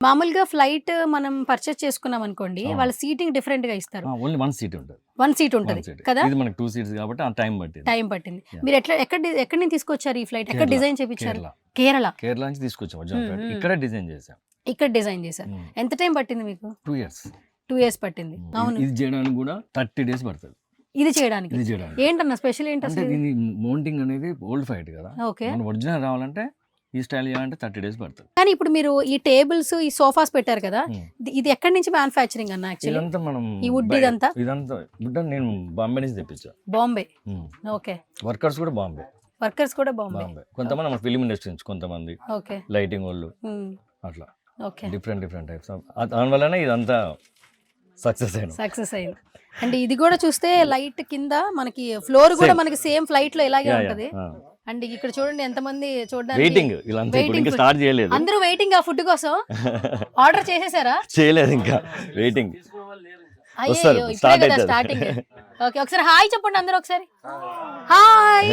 మామూలుగా ఫ్లైట్ మనం పర్చేస్ చేసుకున్నాం అనుకోండి, వాళ్ళ సీటింగ్ డిఫరెంట్ గా ఇస్తారు. ఓన్లీ 1 సీట్ ఉంటుంది. 1 సీట్ ఉంటుంది కదా. ఇది మనకి 2 సీట్స్ కాబట్టి ఆ టైం పట్టింది. మీరు ఎక్కడి నుంచి తీసుకొచ్చారు ఈ ఫ్లైట్? ఎక్కడ డిజైన్ చేయించారు? కేరళ నుంచి తీసుకొచ్చాం. ఇక్కడ డిజైన్ చేసాం. ఇక్కడ డిజైన్ చేశారు. ఎంత టైం పట్టింది మీకు? 2 years. 2 years పట్టింది. అవును, ఇది చేయడానికి కూడా 30 days పడుతుంది. ఇది చేయడానికి ఏంటన్నా స్పెషల్ ఏంటి అసలు? దీని మౌంటింగ్ అనేది ఓల్డ్ ఫ్లైట్ కదా. ఓకే, మన ఒరిజినల్ రావాలంటే ఈ స్టైల్ చేయాలంటే 30 days పడుతుంది. కానీ ఇప్పుడు మీరు ఈ టేబుల్స్, ఈ సోఫాస్ పెట్టారు కదా, ఇది ఎక్కడి నుంచి మ్యానుఫ్యాక్చరింగ్ అన్న? యాక్చువల్లీ ఇదంతా మనం ఈ వుడ్ ఇదంతా వుడ్ నేను బాంబే నుంచి తెప్పించా. బాంబే. ఓకే, వర్కర్స్ కూడా బాంబే. కొంతమంది మన ఫిలిం ఇండస్ట్రీ నుంచి, కొంతమంది లైటింగ్ వాళ్ళు, అట్లా డిఫరెంట్ టైప్స్. దానివల్లనే ఇదంతా సక్సెస్ అయింది. అండ్ ఇది కూడా చూస్తే లైట్ కింద మనకి ఫ్లోర్ కూడా మనకి సేమ్ ఫ్లైట్ లో ఇలాగే ఉంటది. అండ్ ఇక్కడ చూడండి ఎంతమంది చూడడానికి స్టార్ట్ చేయలేదు, అందరూ వెయిటింగ్ ఆ ఫుడ్ కోసం. ఆర్డర్ చేసేసారా? చేయలేదు, ఇంకా వెయిటింగ్. అయ్యో ఇప్పుడే కదా స్టార్టింగ్. ఓకే, ఒకసారి హాయ్ చెప్పండి అందరూ, ఒకసారి హాయ్.